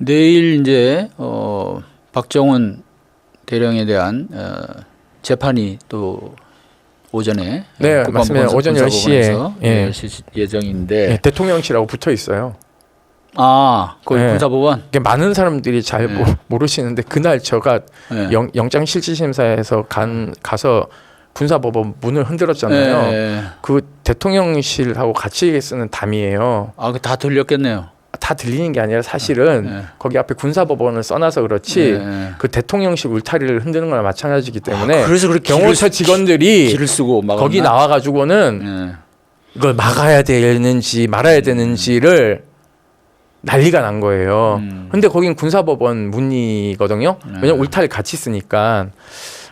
내일 이제 박정훈 대령에 대한 재판이 또 오전에 네, 맞습니다. 오전 10시에 예. 예정인데 네, 대통령실하고 붙어 있어요. 아, 거기 네. 군사법원. 많은 사람들이 잘 모르시는데 그날 제가 영장실질심사에서 가서 군사법원 문을 흔들었잖아요. 그 대통령실하고 같이 쓰는 담이에요. 아, 그 다 들렸겠네요. 다 들리는 게 아니라 사실은 거기 앞에 군사법원을 써놔서 그렇지 그 대통령실 울타리를 흔드는 거나 마찬가지이기 때문에 그래서 그렇게 경호처 직원들이 길을 쓰고 막았나? 거기 나와가지고는 이걸 막아야 되는지 말아야 되는지를 난리가 난 거예요. 근데 거긴 군사법원 문이거든요. 왜냐면 울타리 같이 쓰니까.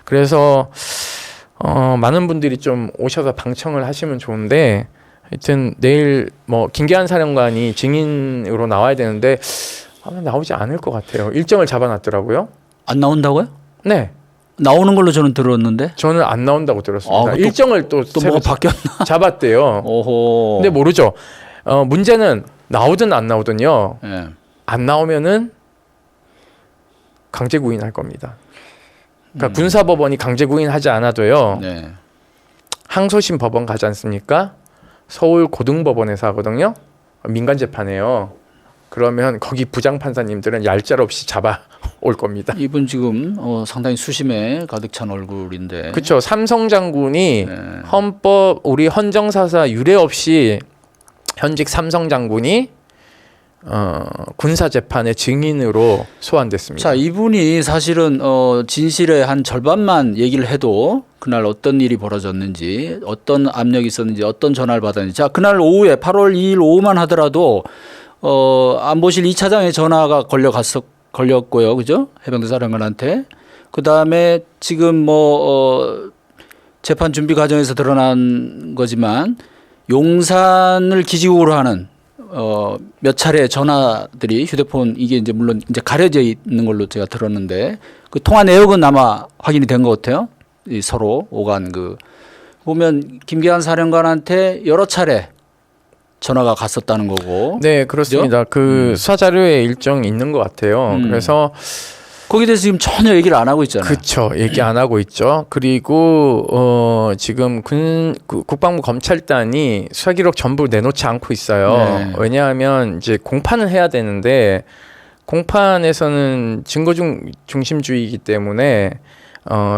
그래서 많은 분들이 좀 오셔서 방청을 하시면 좋은데 하여튼 내일 뭐 김계한 사령관이 증인으로 나와야 되는데 아마 나오지 않을 것 같아요. 일정을 잡아놨더라고요. 안 나온다고요? 네. 나오는 걸로 저는 들었는데. 저는 안 나온다고 들었습니다. 일정을 또 뭐가 바뀌었나? 잡았대요. 오호. 근데 모르죠. 문제는 나오든 안 나오든요. 안 나오면은 강제 구인할 겁니다. 그러니까 군사법원이 강제 구인하지 않아도요. 항소심 법원 가지 않습니까? 서울 고등법원에서 하거든요. 민간 재판이에요. 그러면 거기 부장판사님들은 얄짤없이 잡아올 겁니다. 이분 지금 상당히 수심에 가득 찬 얼굴인데. 그렇죠. 삼성 장군이 우리 헌정사사 유례 없이 현직 삼성 장군이 군사재판의 증인으로 소환됐습니다. 자, 이분이 사실은 진실의 한 절반만 얘기를 해도 그날 어떤 일이 벌어졌는지, 어떤 압력이 있었는지, 어떤 전화를 받았는지. 자, 그날 오후에 8월 2일 오후만 하더라도 안보실 2차장에 전화가 걸렸고요. 그죠? 해병대 사령관한테. 그다음에 지금 재판 준비 과정에서 드러난 거지만 용산을 기지국으로 하는 몇 차례 전화들이 휴대폰 이게 이제 물론 이제 가려져 있는 걸로 제가 들었는데 그 통화 내역은 아마 확인이 된 것 같아요. 이 서로 오간 보면 김계한 사령관한테 여러 차례 전화가 갔었다는 거고. 네, 그렇습니다. 그죠? 그 수사 자료에 일정이 있는 것 같아요. 그래서 거기에 대해서 지금 전혀 얘기를 안 하고 있잖아요. 그렇죠. 얘기 안 하고 있죠. 그리고 지금 국방부 검찰단이 수사 기록 전부 내놓지 않고 있어요. 네. 왜냐하면 이제 공판을 해야 되는데 공판에서는 증거 중심주의이기 때문에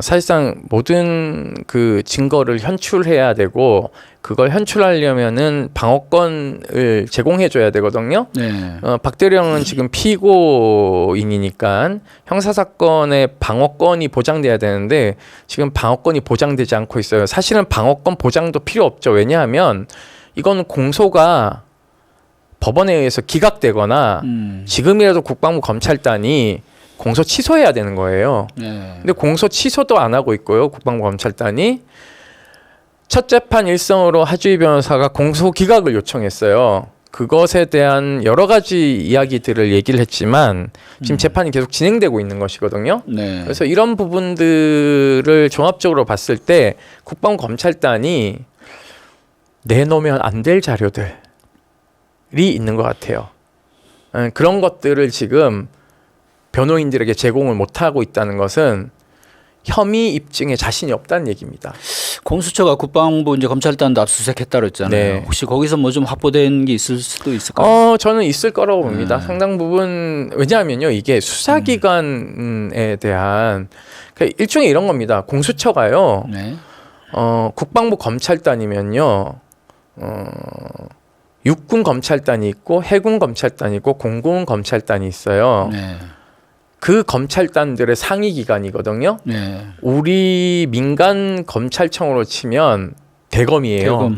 사실상 모든 그 증거를 현출해야 되고 그걸 현출하려면은 방어권을 제공해줘야 되거든요. 박 대령은 지금 피고인이니까 형사사건의 방어권이 보장돼야 되는데 지금 방어권이 보장되지 않고 있어요. 사실은 방어권 보장도 필요 없죠. 왜냐하면 이건 공소가 법원에 의해서 기각되거나 지금이라도 국방부 검찰단이 공소 취소해야 되는 거예요. 근데 공소 취소도 안 하고 있고요. 국방부 검찰단이 첫 재판 일성으로 하주희 변호사가 공소 기각을 요청했어요. 그것에 대한 여러 가지 이야기들을 얘기를 했지만 지금 재판이 계속 진행되고 있는 것이거든요. 그래서 이런 부분들을 종합적으로 봤을 때 국방부 검찰단이 내놓으면 안 될 자료들이 있는 것 같아요. 그런 것들을 지금 변호인들에게 제공을 못하고 있다는 것은 혐의 입증에 자신이 없다는 얘기입니다. 공수처가 국방부 이제 검찰단도 압수수색했다 그랬잖아요. 혹시 거기서 뭐 좀 확보된 게 있을 수도 있을까요? 저는 있을 거라고 봅니다. 상당 부분 왜냐하면요 이게 수사기관에 대한 그러니까 일종의 이런 겁니다. 공수처가요. 국방부 검찰단이면요. 육군 검찰단이 있고 해군 검찰단이 있고 공군 검찰단이 있어요. 그 검찰단들의 상위 기관이거든요. 우리 민간 검찰청으로 치면 대검이에요.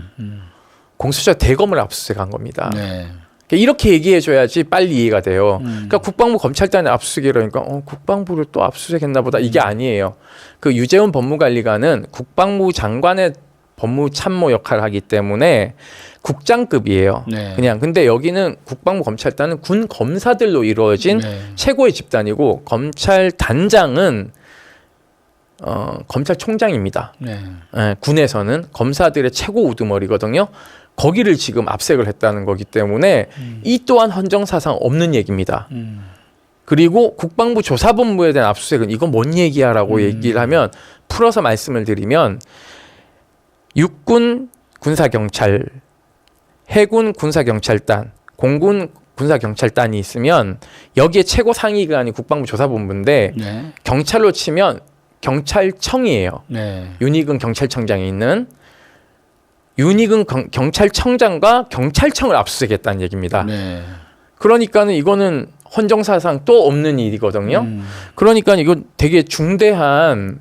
공수처 대검을 압수수색한 겁니다. 그러니까 이렇게 얘기해줘야지 빨리 이해가 돼요. 그러니까 국방부 검찰단의 압수수색이라니까 국방부를 또 압수수색했나 보다 이게 아니에요. 그 유재훈 법무관리관은 국방부 장관의 법무참모 역할을 하기 때문에 국장급이에요. 그냥 근데 여기는 국방부 검찰단은 군 검사들로 이루어진 최고의 집단이고 검찰단장은 검찰총장입니다. 군에서는 검사들의 최고 우두머리거든요. 거기를 지금 압색을 했다는 거기 때문에 이 또한 헌정사상 없는 얘기입니다. 그리고 국방부 조사본부에 대한 압수수색은 이건 뭔 얘기야라고 얘기를 하면 풀어서 말씀을 드리면 육군 군사경찰, 해군 군사경찰단, 공군 군사경찰단이 있으면 여기에 최고 상위기관이 국방부 조사본부인데 네. 경찰로 치면 경찰청이에요. 네. 윤희근 경찰청장이 있는 윤희근 경찰청장과 경찰청을 압수수색했다는 얘기입니다. 네. 그러니까는 이거는 헌정사상 또 없는 일이거든요. 그러니까 이거 되게 중대한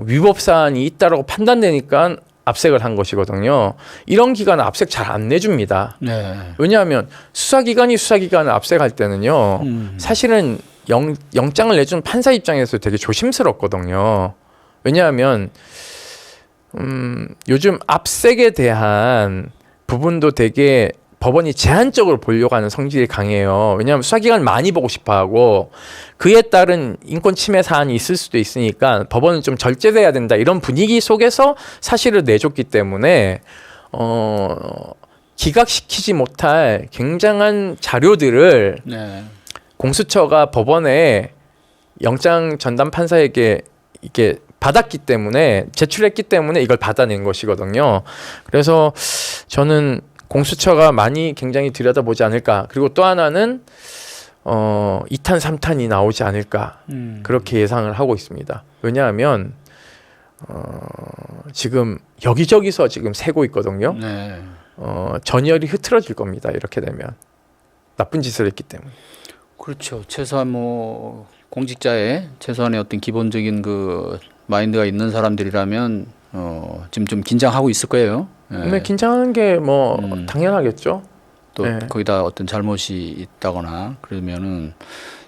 위법 사안이 있다라고 판단되니까 압색을 한 것이거든요. 이런 기관은 압색 잘 안 내줍니다. 네. 왜냐하면 수사기관이 수사기관을 압색할 때는요. 사실은 영장을 내준 판사 입장에서 되게 조심스럽거든요. 왜냐하면 요즘 압색에 대한 부분도 되게 법원이 제한적으로 보려고 하는 성질이 강해요. 왜냐하면 수사기관을 많이 보고 싶어하고 그에 따른 인권 침해 사안이 있을 수도 있으니까 법원은 좀 절제돼야 된다 이런 분위기 속에서 사실을 내줬기 때문에 기각시키지 못할 굉장한 자료들을 네. 공수처가 법원에 영장 전담 판사에게 이게 받았기 때문에 제출했기 때문에 이걸 받아낸 것이거든요. 그래서 저는 공수처가 많이 굉장히 들여다보지 않을까. 그리고 또 하나는 2탄, 3탄이 나오지 않을까. 그렇게 예상을 하고 있습니다. 왜냐하면 지금 여기저기서 지금 새고 있거든요. 네. 전열이 흐트러질 겁니다. 이렇게 되면. 나쁜 짓을 했기 때문에. 그렇죠. 최소한 뭐 공직자의 최소한의 어떤 기본적인 그 마인드가 있는 사람들이라면 지금 좀 긴장하고 있을 거예요. 네. 근데 긴장하는 게 뭐 당연하겠죠. 또 네. 거기다 어떤 잘못이 있다거나 그러면은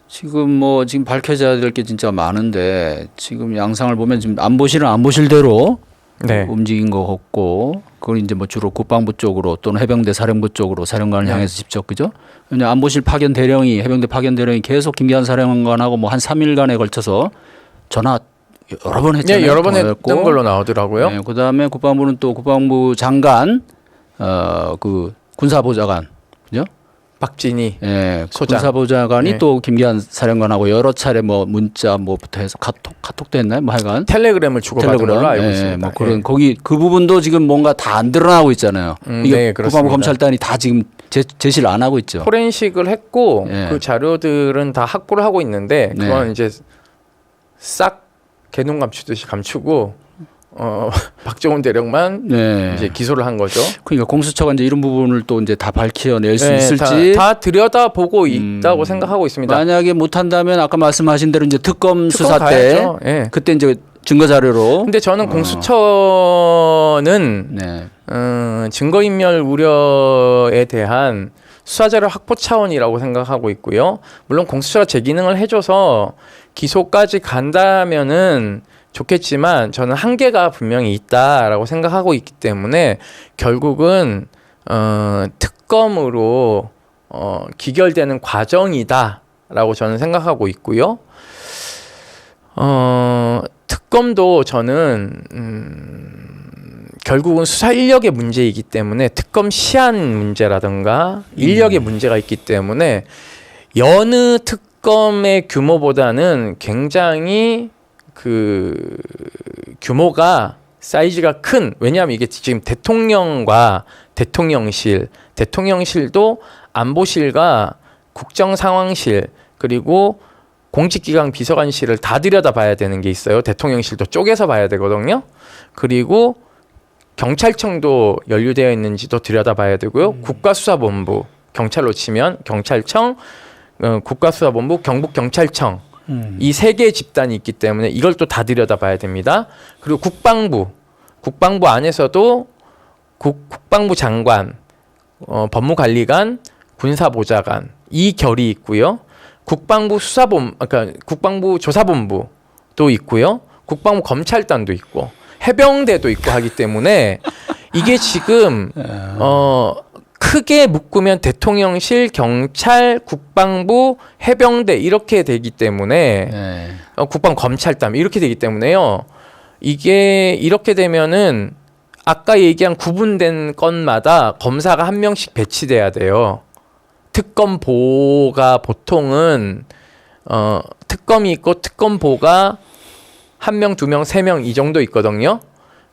지금 밝혀져야 될 게 진짜 많은데 지금 양상을 보면 지금 안보실은 안보실대로 네. 움직인 것 같고 그걸 이제 뭐 주로 국방부 쪽으로 또는 해병대 사령부 쪽으로 사령관을 네. 향해서 직접 그죠? 왜냐 안보실 파견 대령이 해병대 파견 대령이 계속 김기한 사령관하고 뭐 한 3일간에 걸쳐서 전화 여러 번 했잖아요. 네, 여러 번 했던 통화했고. 걸로 나오더라고요. 네, 그다음에 국방부는 또 국방부 장관 그 군사보좌관 그죠? 박진희 예, 소장. 군사보좌관이 네. 또 김기한 사령관하고 여러 차례 뭐 문자 뭐부터 해서 카톡도 했나요? 뭐 하여간 텔레그램을 주고받은 걸로 알고 예, 있습니다. 뭐 그런 거기 그 부분도 지금 뭔가 다 안 드러나고 있잖아요. 이게 네, 그렇습니다. 국방부 검찰단이 다 지금 제시를 안 하고 있죠. 포렌식을 했고 예. 그 자료들은 다 확보를 하고 있는데 그건 네. 이제 싹 개눈 감추듯이 감추고 박정훈 대령만 네. 이제 기소를 한 거죠. 그러니까 공수처가 이제 이런 부분을 또 이제 다 밝혀낼 수 네, 있을지 다 들여다보고 있다고 생각하고 있습니다. 만약에 못한다면 아까 말씀하신 대로 이제 특검 수사 때 가야죠. 예. 그때 이제 증거 자료로 근데 저는 공수처는 네. 증거인멸 우려에 대한 수사자료 확보 차원이라고 생각하고 있고요. 물론 공수처가 제 기능을 해줘서 기소까지 간다면은 좋겠지만 저는 한계가 분명히 있다라고 생각하고 있기 때문에 결국은 특검으로 기결되는 과정이다라고 저는 생각하고 있고요. 특검도 저는 결국은 수사 인력의 문제이기 때문에 특검 시한 문제라든가 인력의 문제가 있기 때문에 여느 특검의 규모보다는 굉장히 그 규모가 사이즈가 큰 왜냐하면 이게 지금 대통령과 대통령실도 안보실과 국정상황실 그리고 공직기강 비서관실을 다 들여다봐야 되는 게 있어요. 대통령실도 쪼개서 봐야 되거든요. 그리고 경찰청도 연루되어 있는지도 들여다봐야 되고요. 국가수사본부 경찰로 치면 경찰청, 국가수사본부, 경북경찰청 이 세 개의 집단이 있기 때문에 이걸 또 다 들여다봐야 됩니다. 그리고 국방부 안에서도 국방부 장관, 법무관리관, 군사보좌관 이 결이 있고요. 그러니까 국방부 조사본부도 있고요. 국방부 검찰단도 있고 해병대도 있고 하기 때문에 이게 지금 크게 묶으면 대통령실, 경찰, 국방부, 해병대 이렇게 되기 때문에 네. 국방 검찰단 이렇게 되기 때문에요. 이게 이렇게 되면은 아까 얘기한 구분된 건마다 검사가 한 명씩 배치돼야 돼요. 특검보가 보통은 특검이 있고 특검보가 1명, 2명, 3명 이 정도 있거든요.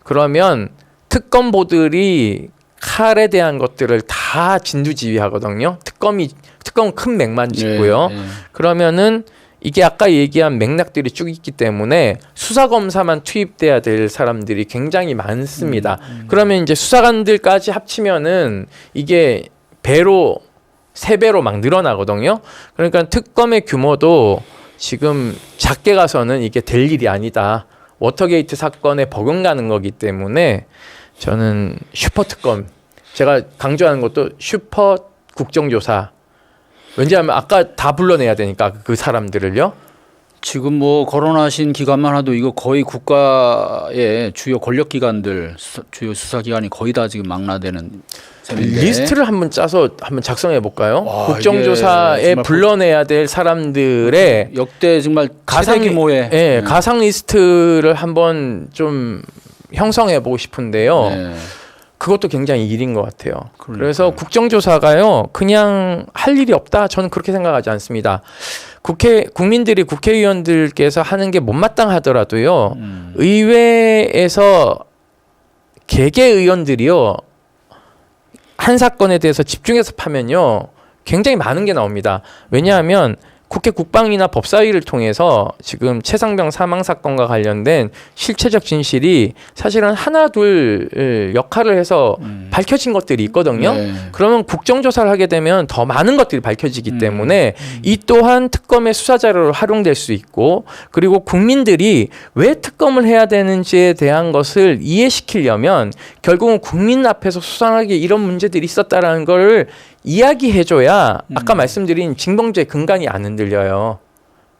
그러면 특검보들이 칼에 대한 것들을 다 진두지휘하거든요. 특검은 큰 맥만 짚고요. 그러면은 이게 아까 얘기한 맥락들이 쭉 있기 때문에 수사검사만 투입돼야 될 사람들이 굉장히 많습니다. 그러면 이제 수사관들까지 합치면은 이게 배로 3배로 막 늘어나거든요. 그러니까 특검의 규모도 지금 작게 가서는 이게 될 일이 아니다. 워터게이트 사건에 버금가는 거기 때문에 저는 슈퍼특검, 제가 강조하는 것도 슈퍼 국정조사. 왜냐하면 아까 다 불러내야 되니까 그 사람들을요. 지금 뭐 거론하신 기관만 해도 이거 거의 국가의 주요 권력기관들, 주요 수사기관이 거의 다 지금 망라되는 셈인데. 리스트를 한번 짜서 한번 작성해 볼까요? 와, 국정조사에 불러내야 될 사람들의 역대 정말 가상 규모의 예, 가상 리스트를 한번 좀 형성해 보고 싶은데요. 네. 그것도 굉장히 일인 것 같아요. 그러니까요. 그래서 국정조사가요, 그냥 할 일이 없다. 저는 그렇게 생각하지 않습니다. 국민들이 국회의원들께서 하는 게 못마땅하더라도요, 의회에서 개개 의원들이요, 한 사건에 대해서 집중해서 파면요, 굉장히 많은 게 나옵니다. 왜냐하면 국회 국방위나 법사위를 통해서 지금 최상병 사망 사건과 관련된 실체적 진실이 사실은 하나 둘 역할을 해서 밝혀진 것들이 있거든요. 네. 그러면 국정조사를 하게 되면 더 많은 것들이 밝혀지기 때문에 이 또한 특검의 수사 자료로 활용될 수 있고, 그리고 국민들이 왜 특검을 해야 되는지에 대한 것을 이해시키려면 결국은 국민 앞에서 수상하게 이런 문제들이 있었다라는 걸 이야기해줘야 아까 말씀드린 징병제 근간이 안 흔들려요.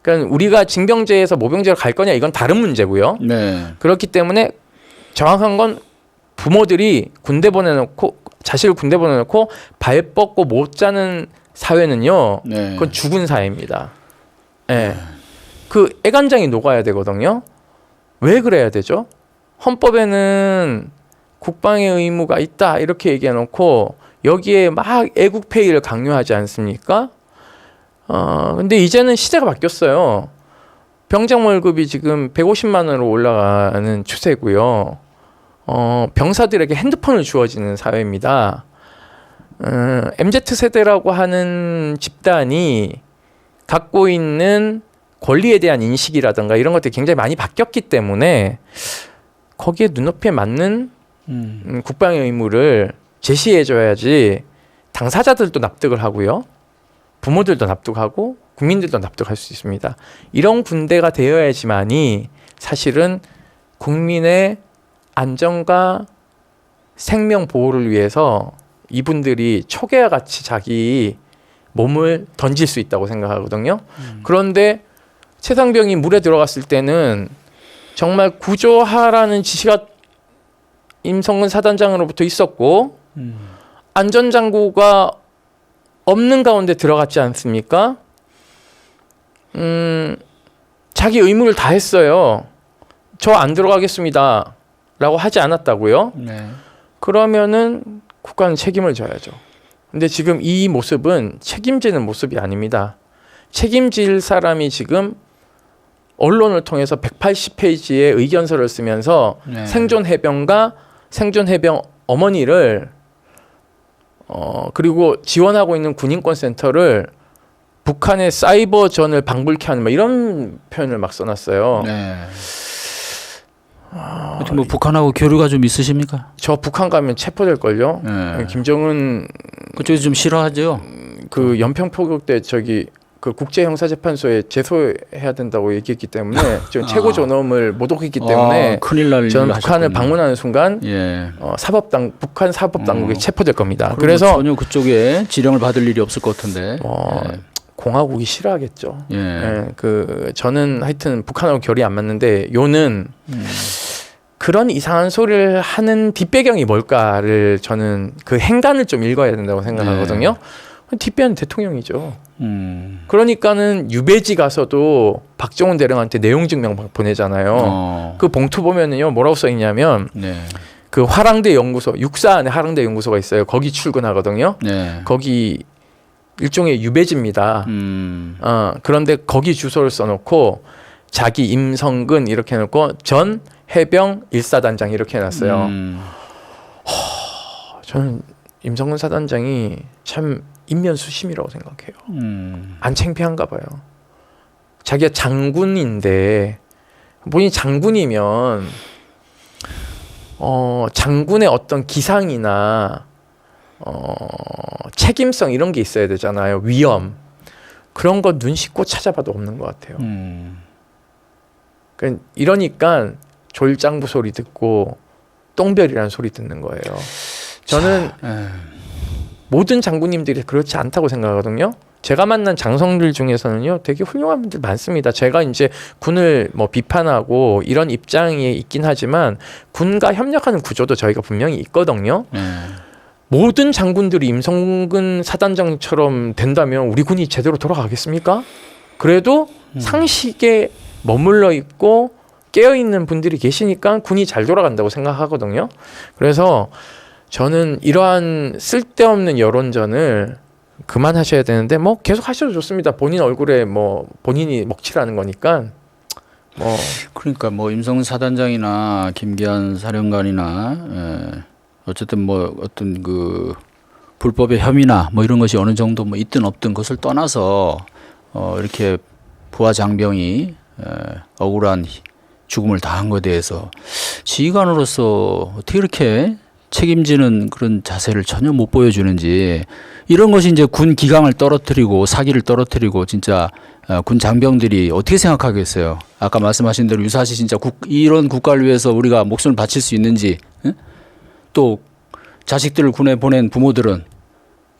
그러니까 우리가 징병제에서 모병제로 갈 거냐, 이건 다른 문제고요. 네. 그렇기 때문에 정확한 건 부모들이 군대 보내놓고, 자식을 군대 보내놓고 발 뻗고 못 자는 사회는요, 네. 그건 죽은 사회입니다. 예. 그 애간장이 녹아야 되거든요. 왜 그래야 되죠? 헌법에는 국방의 의무가 있다 이렇게 얘기해놓고 여기에 막 애국페이를 강요하지 않습니까? 근데 이제는 시대가 바뀌었어요. 병장 월급이 지금 150만 원으로 올라가는 추세고요. 병사들에게 핸드폰을 주어지는 사회입니다. MZ세대라고 하는 집단이 갖고 있는 권리에 대한 인식이라든가 이런 것들이 굉장히 많이 바뀌었기 때문에 거기에 눈높이에 맞는 국방의 의무를 제시해줘야지 당사자들도 납득을 하고요. 부모들도 납득하고 국민들도 납득할 수 있습니다. 이런 군대가 되어야지만이 사실은 국민의 안전과 생명 보호를 위해서 이분들이 초계와 같이 자기 몸을 던질 수 있다고 생각하거든요. 그런데 최상병이 물에 들어갔을 때는 정말 구조하라는 지시가 임성근 사단장으로부터 있었고 안전장구가 없는 가운데 들어갔지 않습니까? 자기 의무를 다 했어요. 저 안 들어가겠습니다 라고 하지 않았다고요? 네. 그러면은 국가는 책임을 져야죠. 근데 지금 이 모습은 책임지는 모습이 아닙니다. 책임질 사람이 지금 언론을 통해서 180페이지의 의견서를 쓰면서 네. 생존 해병과 생존 해병 어머니를 그리고 지원하고 있는 군인권센터를 북한의 사이버전을 방불케 하는 뭐 이런 표현을 막 써놨어요. 네. 하여튼 뭐 북한하고 교류가 좀 있으십니까? 저 북한 가면 체포될걸요. 네. 김정은 그쪽이 좀 싫어하죠. 그 연평 포격 때 저기 그 국제형사재판소에 제소해야 된다고 얘기했기 때문에 지금 최고 존엄을 모독했기 때문에 큰일 날 저는 일을 북한을 하셨군요. 방문하는 순간 예. 북한 사법당국에 체포될 겁니다. 그럼 그래서 전혀 그쪽에 지령을 받을 일이 없을 것 같은데. 예. 공화국이 싫어하겠죠. 예. 예, 저는 하여튼 북한하고 결이 안 맞는데 요는 그런 이상한 소리를 하는 뒷배경이 뭘까를 저는 그 행간을 좀 읽어야 된다고 생각하거든요. 뒷배는 대통령이죠. 그러니까는 유배지 가서도 박정훈 대령한테 내용 증명 보내잖아요. 그 봉투 보면은요 뭐라고 써 있냐면 네. 일종의 유배지입니다. 그런데 거기 주소를 써놓고 자기 임성근 이렇게 해놓고 전 해병 1사단장 이렇게 해놨어요. 저는 임성근 사단장이 참 인면수심이라고 생각해요. 안 창피한가 봐요. 자기가 장군인데 본인이 장군이면 장군의 어떤 기상이나 책임성 이런 게 있어야 되잖아요. 위험 그런 거 눈 씻고 찾아봐도 없는 것 같아요. 이러니까 졸장부 소리 듣고 똥별이라는 소리 듣는 거예요. 저는 모든 장군님들이 그렇지 않다고 생각하거든요. 제가 만난 장성들 중에서는요, 되게 훌륭한 분들 많습니다. 제가 이제 군을 뭐 비판하고 이런 입장에 있긴 하지만 군과 협력하는 구조도 저희가 분명히 있거든요. 모든 장군들이 임성근 사단장처럼 된다면 우리 군이 제대로 돌아가겠습니까? 그래도 상식에 머물러 있고 깨어 있는 분들이 계시니까 군이 잘 돌아간다고 생각하거든요. 그래서 저는 이러한 쓸데없는 여론전을 그만하셔야 되는데 뭐 계속 하셔도 좋습니다. 본인 얼굴에 뭐 본인이 먹칠하는 거니까 뭐 그러니까 뭐 임성근 사단장이나 김기한 사령관이나 어쨌든 뭐 어떤 그 불법의 혐의나 뭐 이런 것이 어느 정도 뭐 있든 없든 것을 떠나서 이렇게 부하 장병이 억울한 죽음을 당한 것에 대해서 지휘관으로서 어떻게 이렇게 책임지는 그런 자세를 전혀 못 보여주는지, 이런 것이 이제 군 기강을 떨어뜨리고 사기를 떨어뜨리고 진짜 군 장병들이 어떻게 생각하겠어요? 아까 말씀하신 대로 유사시 진짜 이런 국가를 위해서 우리가 목숨을 바칠 수 있는지, 또 자식들을 군에 보낸 부모들은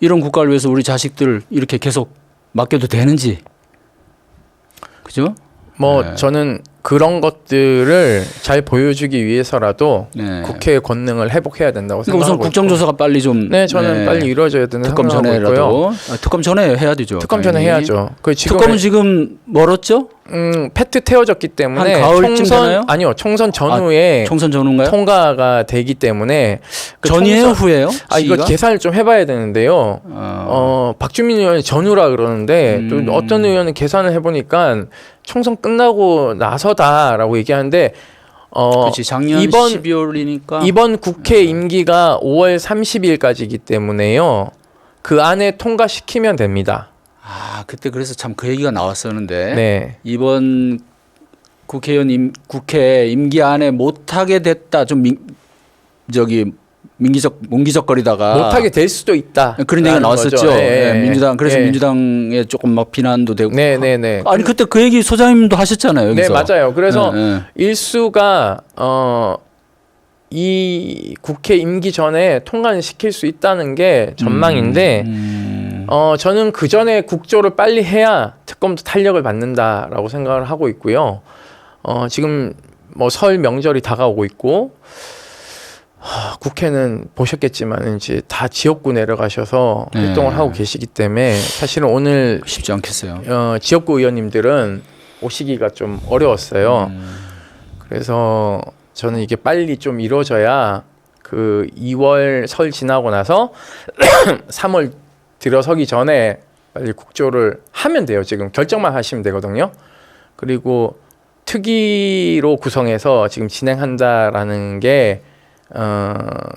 이런 국가를 위해서 우리 자식들 이렇게 계속 맡겨도 되는지, 그죠? 뭐 저는 그런 것들을 잘 보여주기 위해서라도 국회의 권능을 회복해야 된다고 그러니까 생각하고 우선 국정조사가 빨리 좀 저는 빨리 이루어져야 되는 특검 생각하고 전에라도 특검 전에 해야 되죠. 특검 전에 해야죠. 특검은 지금 멀었죠? 패트 태워졌기 때문에 한 가을쯤 되나요? 아니요, 총선 전후에 총선 전후인가요? 통과가 되기 때문에 전이에요, 후예요? 이거 계산을 좀 해봐야 되는데요. 박주민 의원이 전후라 그러는데 또 어떤 의원은 계산을 해보니까 총선 끝나고 나서다라고 얘기하는데 그렇지, 작년 12월이니까 이번 국회 임기가 5월 30일까지이기 때문에요. 그 안에 통과시키면 됩니다. 그때 그래서 참 그 얘기가 나왔었는데 네. 이번 국회 임기 안에 못하게 됐다, 좀 몽기적거리다가 못하게 될 수도 있다. 그런 얘기가 나왔었죠. 민주당 그래서 예. 민주당에 조금 막 비난도 되고. 네네네. 아니 그때 그 얘기 소장님도 하셨잖아요. 여기서. 네, 맞아요. 그래서 일수가 이 국회 임기 전에 통과를 시킬 수 있다는 게 전망인데 저는 그 전에 국조를 빨리 해야 특검도 탄력을 받는다라고 생각을 하고 있고요. 지금 뭐 설 명절이 다가오고 있고 국회는 보셨겠지만 이제 다 지역구 내려가셔서 활동을 하고 계시기 때문에 사실은 오늘 쉽지 않겠어요. 지역구 의원님들은 오시기가 좀 어려웠어요. 그래서 저는 이게 빨리 좀 이루어져야 그 2월 설 지나고 나서 3월 들어서기 전에 빨리 국조를 하면 돼요. 지금 결정만 하시면 되거든요. 그리고 특위로 구성해서 지금 진행한다라는 게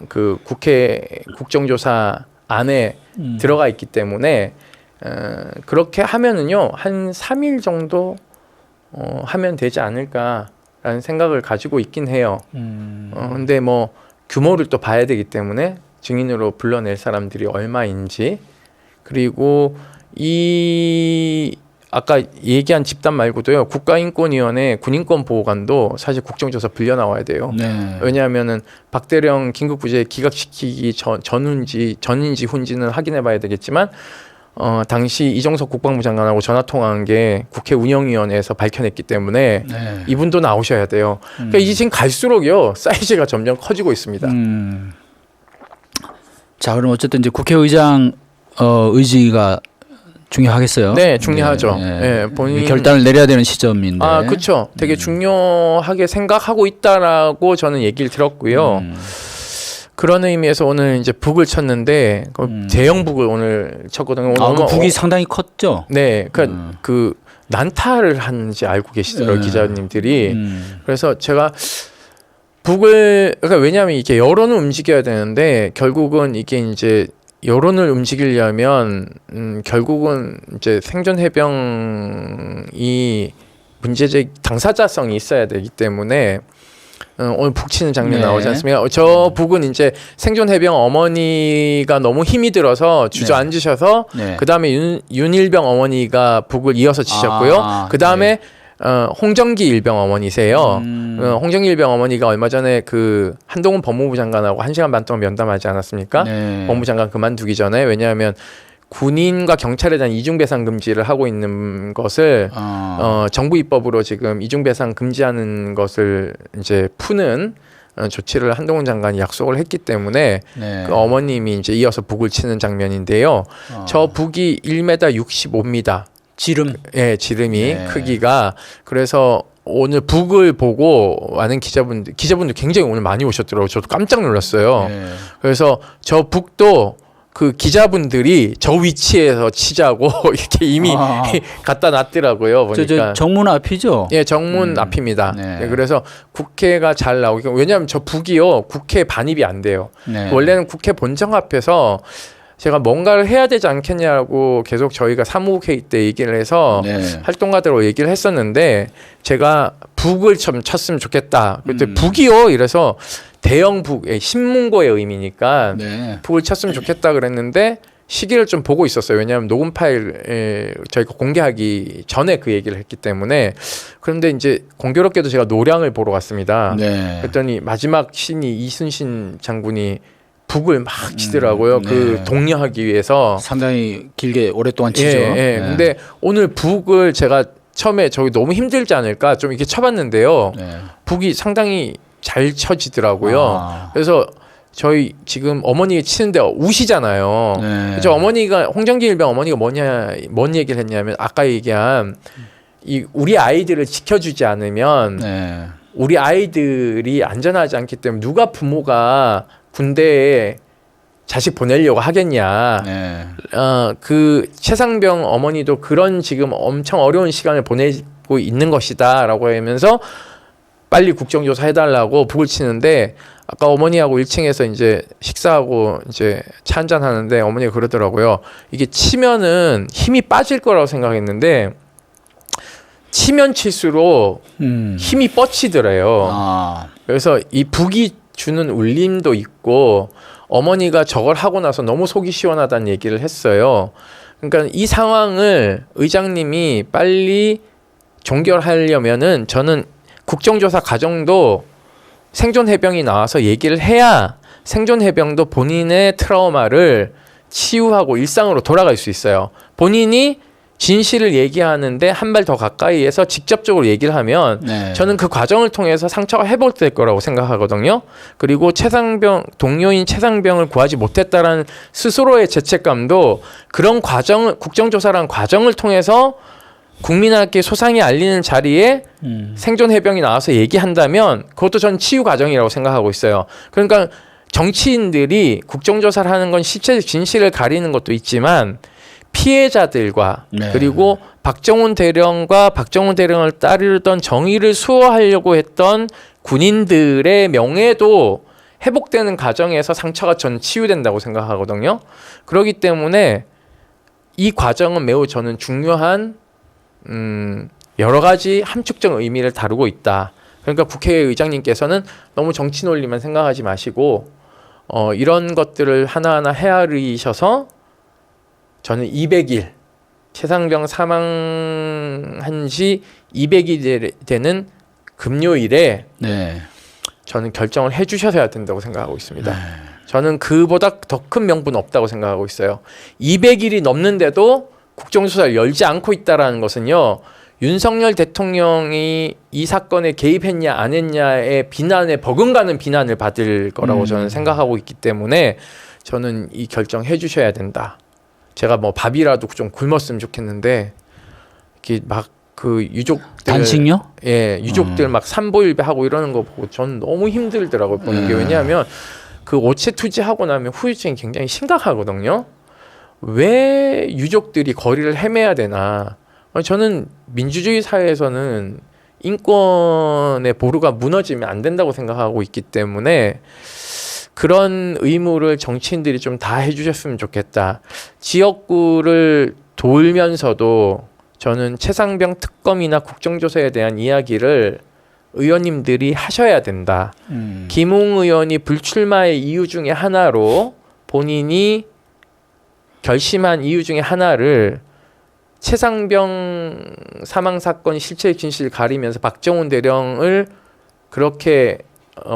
그 국회 국정조사 안에 들어가 있기 때문에 그렇게 하면은요 한 3일 정도 하면 되지 않을까라는 생각을 가지고 있긴 해요. 근데 뭐 규모를 또 봐야 되기 때문에 증인으로 불러낼 사람들이 얼마인지, 그리고 이 아까 얘기한 집단 말고도요, 국가인권위원회 군인권보호관도 사실 국정조사 불려 나와야 돼요. 왜냐하면은 박대령 긴급구제 기각시키기 전인지 후인지는 확인해봐야 되겠지만 당시 이정석 국방부 장관하고 전화 통화한 게 국회 운영위원회에서 밝혀냈기 때문에 이분도 나오셔야 돼요. 그러니까 이게 지금 갈수록요 사이즈가 점점 커지고 있습니다. 자, 그럼 어쨌든 이제 국회의장 의지가 중요하겠어요. 네, 중요하죠. 본인 결단을 내려야 되는 시점인데. 그렇죠. 되게 중요하게 생각하고 있다라고 저는 얘기를 들었고요. 그런 의미에서 오늘 이제 북을 쳤는데 대형 북을 오늘 쳤거든요. 오늘 그 북이 상당히 컸죠. 네, 그 난타를 하는지 알고 계시더라고요 기자님들이. 그래서 제가 북을 그러니까 왜냐하면 이게 여론을 움직여야 되는데 결국은 이게 이제 여론을 움직이려면 결국은 이제 생존 해병이 문제적 당사자성이 있어야 되기 때문에 오늘 북 치는 장면 네. 나오지 않습니까? 저 북은 이제 생존 해병 어머니가 너무 힘이 들어서 주저앉으셔서 네. 그 다음에 윤일병 어머니가 북을 이어서 치셨고요. 그 다음에 홍정기 일병 어머니세요. 홍정기 일병 어머니가 얼마 전에 그 한동훈 법무부 장관하고 1시간 반 동안 면담하지 않았습니까? 네. 법무부 장관 그만두기 전에. 왜냐하면 군인과 경찰에 대한 이중배상 금지를 하고 있는 것을 정부 입법으로 지금 이중배상 금지하는 것을 이제 푸는 조치를 한동훈 장관이 약속을 했기 때문에 네. 그 어머님이 이제 이어서 북을 치는 장면인데요. 저 북이 1m 65m. 지름. 예, 지름이 네. 크기가. 그래서 오늘 북을 보고 많은 기자분들 굉장히 오늘 많이 오셨더라고요. 저도 깜짝 놀랐어요. 네. 그래서 저 북도 그 기자분들이 저 위치에서 치자고 이렇게 이미 갖다 놨더라고요. 보니까. 저 정문 앞이죠. 예, 정문 앞입니다. 네. 네, 그래서 국회가 잘 나오게. 왜냐하면 저 북이요 국회 반입이 안 돼요. 네. 원래는 국회 본청 앞에서 제가 뭔가를 해야 되지 않겠냐고 계속 저희가 사무회의 때 얘기를 해서 네. 활동가들하고 얘기를 했었는데 제가 북을 좀 쳤으면 좋겠다. 그때 북이요 이래서 대형 북, 신문고의 의미니까 네. 북을 쳤으면 좋겠다 그랬는데 시기를 좀 보고 있었어요. 왜냐하면 녹음 파일 저희가 공개하기 전에 그 얘기를 했기 때문에. 그런데 이제 공교롭게도 제가 노량을 보러 갔습니다. 네. 그랬더니 마지막 신이 이순신 장군이 북을 막 치더라고요. 네. 그 독려하기 위해서. 상당히 길게 오랫동안 치죠. 예, 예. 네. 근데 오늘 북을 제가 처음에 저기 너무 힘들지 않을까 좀 이렇게 쳐봤는데요. 네. 북이 상당히 잘 쳐지더라고요. 그래서 저희 지금 어머니가 치는데 우시잖아요. 네. 그래서 어머니가 홍정기 일병 어머니가 뭔 얘기를 했냐면 아까 얘기한 이 우리 아이들을 지켜주지 않으면 네. 우리 아이들이 안전하지 않기 때문에 누가 부모가 군대에 자식 보내려고 하겠냐. 네. 그 최상병 어머니도 그런 지금 엄청 어려운 시간을 보내고 있는 것이다라고 하면서 빨리 국정조사 해달라고 북을 치는데 아까 어머니하고 1층에서 이제 식사하고 이제 차 한잔 하는데 어머니가 그러더라고요. 이게 치면은 힘이 빠질 거라고 생각했는데 치면 칠수록 힘이 뻗치더래요. 그래서 이 북이 주는 울림도 있고 어머니가 저걸 하고 나서 너무 속이 시원하다는 얘기를 했어요. 그러니까 이 상황을 의장님이 빨리 종결하려면은 저는 국정조사 과정도 생존 해병이 나와서 얘기를 해야 생존 해병도 본인의 트라우마를 치유하고 일상으로 돌아갈 수 있어요. 본인이 진실을 얘기하는데 한 발 더 가까이에서 직접적으로 얘기를 하면 네. 저는 그 과정을 통해서 상처가 회복될 거라고 생각하거든요. 그리고 동료인 최상병을 구하지 못했다라는 스스로의 죄책감도 그런 과정을 국정조사라는 과정을 통해서 국민에게 소상히 알리는 자리에 생존 해병이 나와서 얘기한다면 그것도 전 치유 과정이라고 생각하고 있어요. 그러니까 정치인들이 국정조사를 하는 건 실체적 진실을 가리는 것도 있지만 피해자들과 네. 그리고 박정훈 대령과 박정훈 대령을 따르던 정의를 수호하려고 했던 군인들의 명예도 회복되는 과정에서 상처가 전 치유된다고 생각하거든요. 그렇기 때문에 이 과정은 매우 저는 중요한 여러 가지 함축적 의미를 다루고 있다. 그러니까 국회의장님께서는 너무 정치 논리만 생각하지 마시고 이런 것들을 하나하나 헤아리셔서 저는 200일 최상병 사망한 지 200일이 되는 금요일에 네. 저는 결정을 해주셔야 된다고 생각하고 있습니다. 저는 그보다 더 큰 명분은 없다고 생각하고 있어요. 200일이 넘는데도 국정조사를 열지 않고 있다는 것은요. 윤석열 대통령이 이 사건에 개입했냐 안 했냐의 비난에 버금가는 비난을 받을 거라고 저는 생각하고 있기 때문에 저는 이 결정 해주셔야 된다. 제가 뭐 밥이라도 좀 굶었으면 좋겠는데 이렇게 막 그 유족들 단식요? 예, 유족들 막 산보일배 하고 이러는 거 보고 전 너무 힘들더라고요 보는 게. 왜냐하면 그 오체 투지하고 나면 후유증이 굉장히 심각하거든요. 왜 유족들이 거리를 헤매야 되나? 저는 민주주의 사회에서는 인권의 보루가 무너지면 안 된다고 생각하고 있기 때문에 그런 의무를 정치인들이 좀 다 해주셨으면 좋겠다. 지역구를 돌면서도 저는 최상병 특검이나 국정조사에 대한 이야기를 의원님들이 하셔야 된다. 김웅 의원이 불출마의 이유 중에 하나로 본인이 결심한 이유 중에 하나를 최상병 사망 사건 실체 진실 가리면서 박정훈 대령을 그렇게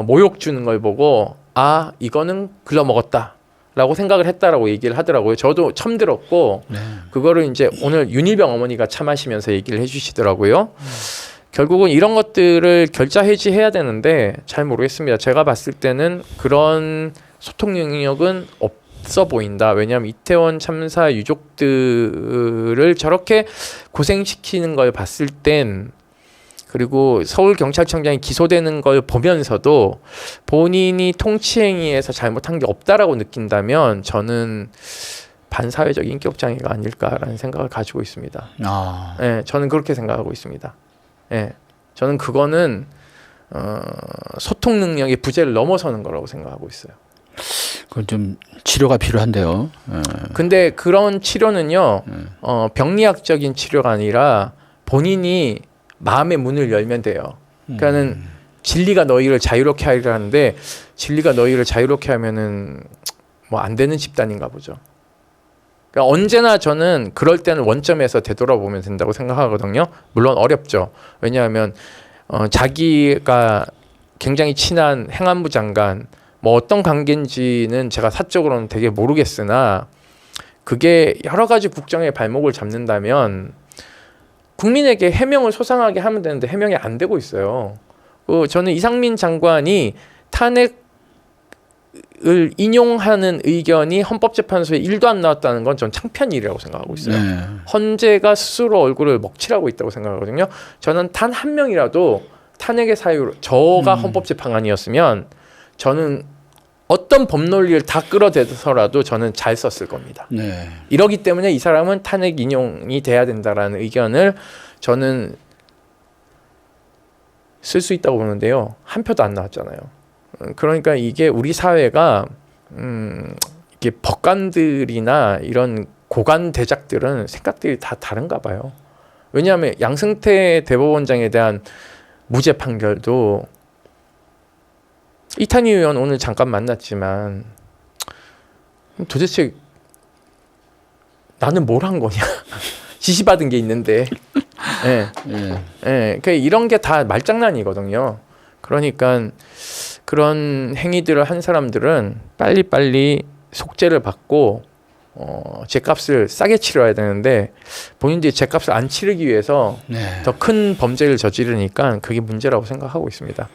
모욕 주는 걸 보고 아 이거는 글러먹었다라고 생각을 했다라고 얘기를 하더라고요. 저도 처음 들었고 네. 그거를 이제 오늘 윤일병 어머니가 참하시면서 얘기를 해주시더라고요. 결국은 이런 것들을 결자 해지해야 되는데 잘 모르겠습니다. 제가 봤을 때는 그런 소통 능력은 없어 보인다. 왜냐하면 이태원 참사 유족들을 저렇게 고생시키는 걸 봤을 땐 그리고 서울경찰청장이 기소되는 걸 보면서도 본인이 통치행위에서 잘못한 게 없다라고 느낀다면 저는 반사회적 인격장애가 아닐까라는 생각을 가지고 있습니다. 아, 네, 저는 그렇게 생각하고 있습니다. 네, 저는 그거는 소통 능력의 부재를 넘어서는 거라고 생각하고 있어요. 그건 좀 치료가 필요한데요. 근데 그런 치료는요, 병리학적인 치료가 아니라 본인이 마음의 문을 열면 돼요. 그러니까는 진리가 너희를 자유롭게 하리라는데 진리가 너희를 자유롭게 하면은 뭐 안 되는 집단인가 보죠. 그러니까 언제나 저는 그럴 때는 원점에서 되돌아보면 된다고 생각하거든요. 물론 어렵죠. 왜냐하면 자기가 굉장히 친한 행안부 장관 뭐 어떤 관계인지는 제가 사적으로는 되게 모르겠으나 그게 여러 가지 국정의 발목을 잡는다면 국민에게 해명을 소상하게 하면 되는데 해명이 안 되고 있어요. 저는 이상민 장관이 탄핵을 인용하는 의견이 헌법재판소에 1도 안 나왔다는 건 전 창피한 일이라고 생각하고 있어요. 네. 헌재가 스스로 얼굴을 먹칠하고 있다고 생각하거든요. 저는 단 한 명이라도 탄핵의 사유로 저가 헌법재판관이었으면 저는 어떤 법논리를 다 끌어대서라도 저는 잘 썼을 겁니다. 네. 이러기 때문에 이 사람은 탄핵 인용이 돼야 된다라는 의견을 저는 쓸 수 있다고 보는데요. 한 표도 안 나왔잖아요. 그러니까 이게 우리 사회가 이게 법관들이나 이런 고관 대작들은 생각들이 다 다른가 봐요. 왜냐하면 양승태 대법원장에 대한 무죄 판결도 이탄희 의원 오늘 잠깐 만났지만 도대체 나는 뭘 한 거냐 지시받은 게 있는데 예. 예. 예, 그 이런 게 다 말장난이거든요. 그러니까 그런 행위들을 한 사람들은 빨리빨리 속죄를 받고 죄값을 싸게 치러야 되는데 본인들이 죄값을 안 치르기 위해서 네. 더 큰 범죄를 저지르니까 그게 문제라고 생각하고 있습니다.